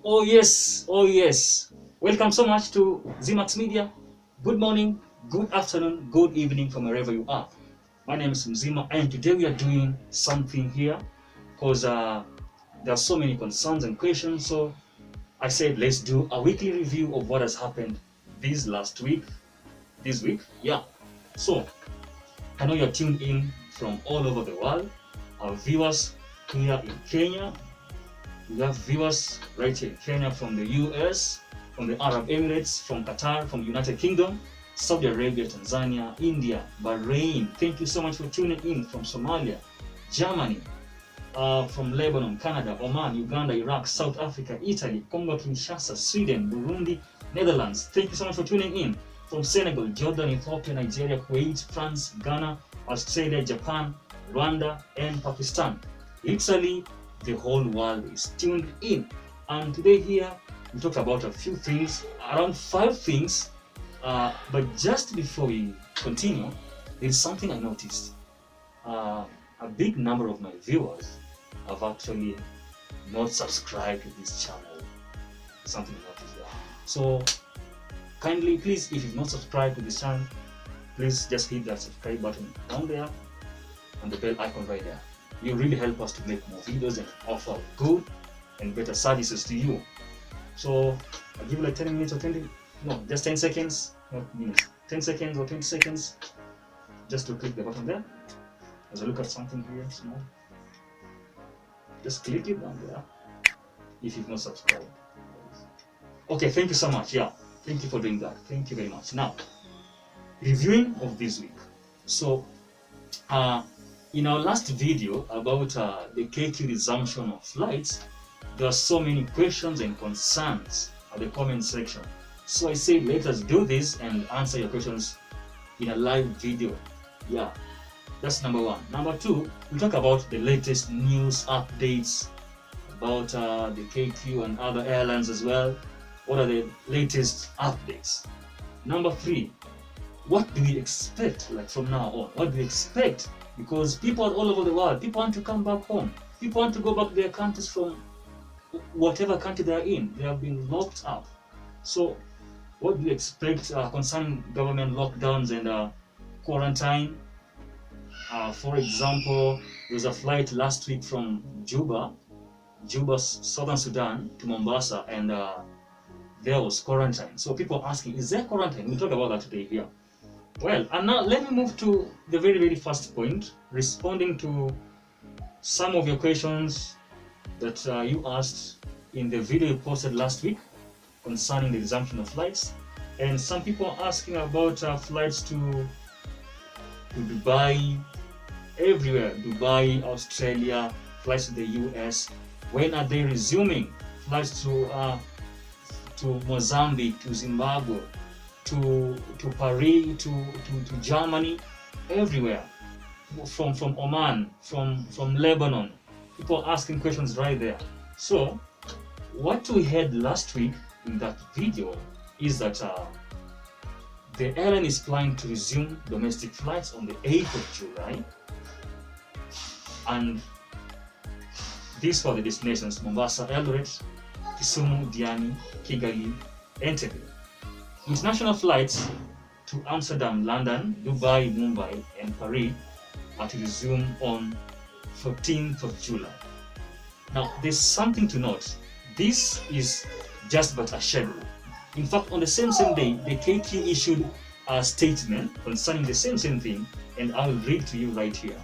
Oh yes, oh yes. Welcome so much to Zmax Media. Good morning, good afternoon, good evening from wherever you are. My name is Mzima, and today we are doing something here because there are so many concerns and questions. So I said let's do a weekly review of what has happened this week. Yeah. So I know you're tuned in from all over the world. Our viewers here in Kenya. We have viewers right here in Kenya, from the US, from the Arab Emirates, from Qatar, from United Kingdom, Saudi Arabia, Tanzania, India, Bahrain. Thank you so much for tuning in, from Somalia, Germany, from Lebanon, Canada, Oman, Uganda, Iraq, South Africa, Italy, Congo, Kinshasa, Sweden, Burundi, Netherlands. Thank you so much for tuning in, from Senegal, Jordan, Ethiopia, Nigeria, Kuwait, France, Ghana, Australia, Japan, Rwanda, and Pakistan. Literally, the whole world is tuned in. And today here, we talk about a few things, around 5 things. But just before we continue, there's something I noticed. A big number of my viewers have actually not subscribed to this channel. Something I noticed there. So kindly, please, if you've not subscribed to this channel, please just hit that subscribe button down there and the bell icon right there. You really help us to make more videos and offer good and better services to you. So I'll give you like 10 minutes or 10 seconds, not minutes, 10 seconds or 20 seconds, just to click the button there. As I look at something here small, just click it down there if you've not subscribed. Okay, thank you so much. Yeah, thank you for doing that. Thank you very much. Now, reviewing of this week. So in our last video about the KQ resumption of flights, there are so many questions and concerns at the comment section. So I said, let us do this and answer your questions in a live video. Yeah, that's number 1. Number 2, we talk about the latest news updates about the KQ and other airlines as well. What are the latest updates? Number 3, what do we expect, like from now on? What do we expect? Because people are all over the world, people want to come back home. People want to go back to their countries from whatever country they are in. They have been locked up. So what do you expect concerning government lockdowns and quarantine? For example, there was a flight last week from Juba, Southern Sudan, to Mombasa, and there was quarantine. So people are asking, is there quarantine? We'll talk about that today here. Well, and now let me move to the very, very first point, responding to some of your questions that you asked in the video you posted last week concerning the resumption of flights. And some people are asking about flights to Dubai, everywhere, Dubai, Australia, flights to the US. When are they resuming? Flights to Mozambique, to Zimbabwe, to Paris, to Germany, everywhere, from Oman, from Lebanon. People are asking questions right there. So what we had last week in that video is that the airline is planning to resume domestic flights on the 8th of July, and these for the destinations: Mombasa, Eldoret, Kisumu, Diani, Kigali, Entebbe. International flights to Amsterdam, London, Dubai, Mumbai, and Paris are to resume on 14th of July. Now, there's something to note. This is just but a schedule. In fact, on the same day, the KQ issued a statement concerning the same thing, and I will read to you right here.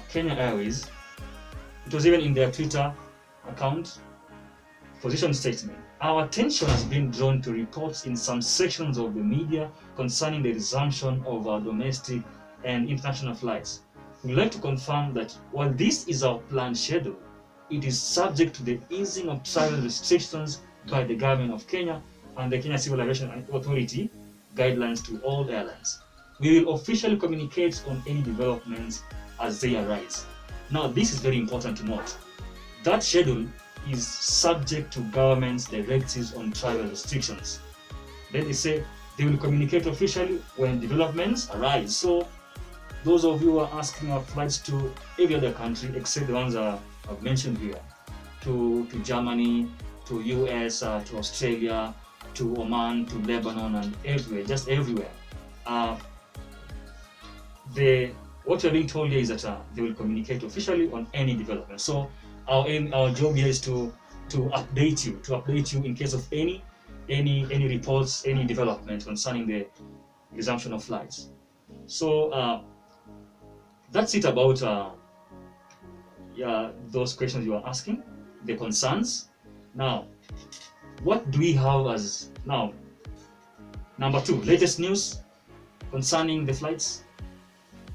Kenya Airways, it was even in their Twitter account, position statement. Our attention has been drawn to reports in some sections of the media concerning the resumption of our domestic and international flights. We'd like to confirm that while this is our planned schedule, it is subject to the easing of travel restrictions by the government of Kenya and the Kenya Civil Aviation Authority guidelines to all airlines. We will officially communicate on any developments as they arise. Now, this is very important to note. That schedule is subject to government's directives on travel restrictions. Then they say they will communicate officially when developments arise. So those of you who are asking about flights to every other country except the ones I've mentioned here, to Germany, to US, to Australia, to Oman, to Lebanon, and everywhere, just everywhere. What you're being told here is that they will communicate officially on any development. So our job here is to update you in case of any reports, any development concerning the resumption of flights. So that's it about those questions you are asking, the concerns. Now, what do we have as now? Number 2, latest news concerning the flights.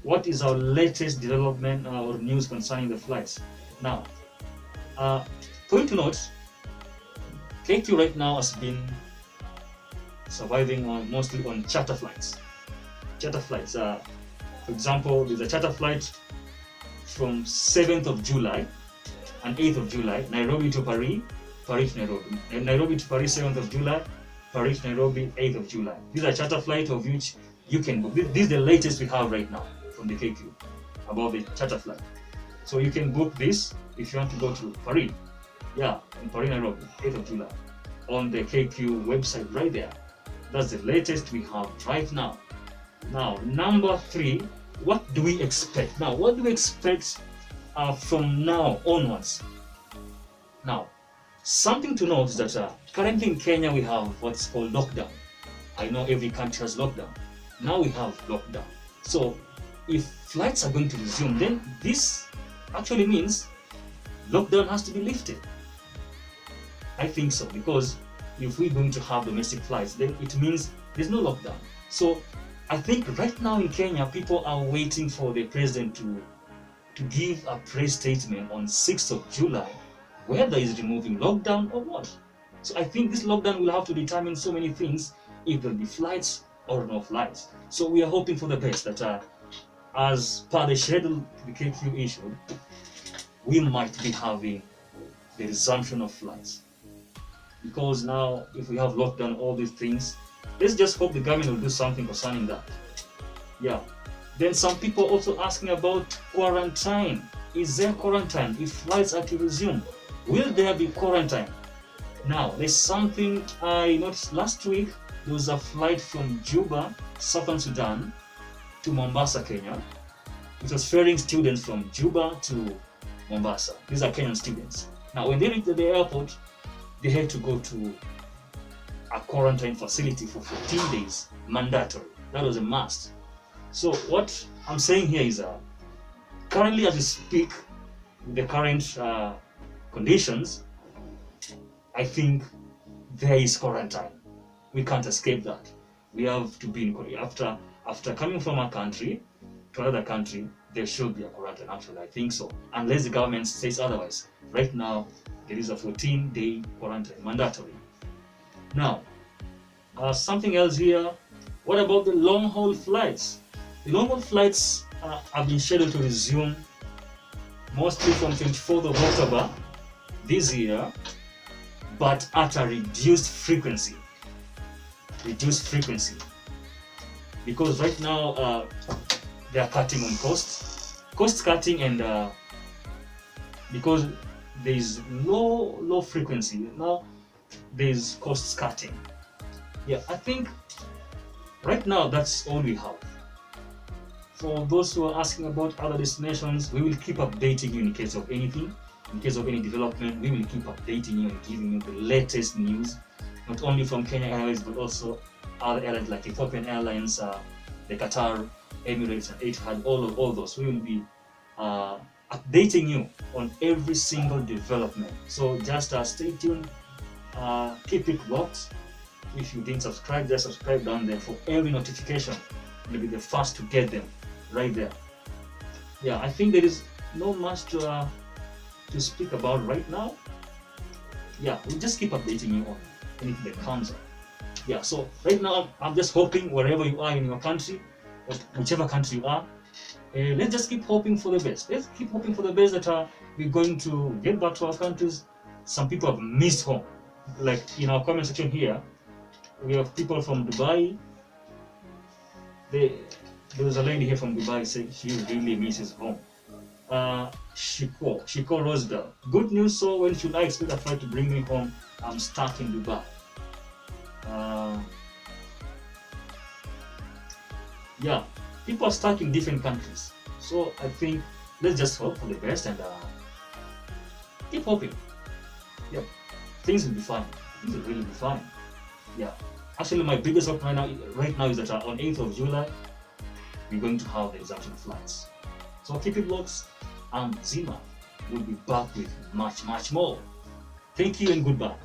What is our latest development or news concerning the flights? Now, point to note, KQ right now has been surviving mostly on charter flights. For example, there's a charter flight from 7th of July and 8th of July, Nairobi to Paris, Paris to Nairobi. And Nairobi to Paris, 7th of July, Paris to Nairobi, 8th of July. These are charter flights of which you can book. This is the latest we have right now from the KQ about the charter flight. So you can book this if you want to go to Paris. Yeah, in Paris, Nairobi, 8th of July, on the KQ website right there. That's the latest we have right now. Now, number 3, what do we expect? Now, what do we expect from now onwards? Now, something to note is that currently in Kenya we have what's called lockdown. I know every country has lockdown. Now we have lockdown. So, if flights are going to resume, then this actually means lockdown has to be lifted. I think so, because if we're going to have domestic flights, then it means there's no lockdown. So I think right now in Kenya, people are waiting for the president to give a press statement on 6th of July, whether he's removing lockdown or what. So I think this lockdown will have to determine so many things, if there'll be flights or no flights. So we are hoping for the best that as per the schedule the KQ issued, we might be having the resumption of flights. Because now, if we have lockdown, all these things, let's just hope the government will do something concerning that. Yeah. Then some people also asking about quarantine. Is there quarantine if flights are to resume? Will there be quarantine? Now, there's something I noticed last week. There was a flight from Juba, Southern Sudan, to Mombasa, Kenya. It was ferrying students from Juba to Mombasa. These are Kenyan students. Now, when they reach the airport, they had to go to a quarantine facility for 14 days, mandatory. That was a must. So what I'm saying here is, currently as we speak, with the current conditions, I think there is quarantine. We can't escape that. We have to be in quarantine. After coming from a country to another country, there should be a quarantine. Actually, I think so, unless the government says otherwise. Right now, there is a 14-day quarantine, mandatory. Now, something else here. What about the long-haul flights? The long-haul flights have been scheduled to resume mostly from 24th of October this year, but at a reduced frequency. Because right now they are cutting on cost cutting, and because there is low frequency, now there is cost cutting. Yeah, I think right now that's all we have. For those who are asking about other destinations, we will keep updating you in case of anything. In case of any development, we will keep updating you and giving you the latest news, not only from Kenya Airways, but also other airlines like Ethiopian Airlines, the Qatar, Emirates, and Etihad, all those. We will be updating you on every single development. So just stay tuned, keep it locked. If you didn't subscribe, just subscribe down there for every notification. You'll be the first to get them right there. Yeah, I think there is not much to speak about right now. Yeah, we'll just keep updating you on anything that comes up. Yeah, so right now I'm just hoping wherever you are in your country, or whichever country you are, let's just keep hoping for the best. Let's keep hoping for the best that we're going to get back to our countries. Some people have missed home. Like in our comment section here, we have people from Dubai. There was a lady here from Dubai saying she really misses home. Shiko Rosebell. Good news, so when should I expect a flight to bring me home? I'm stuck in Dubai. Yeah, people are stuck in different countries. So I think let's just hope for the best and keep hoping. Yep, things will be fine. Things will really be fine. Yeah. Actually, my biggest hope right now is that on 8th of July, we're going to have the resumption flights. So keep it locked, and Zima will be back with much more. Thank you and goodbye.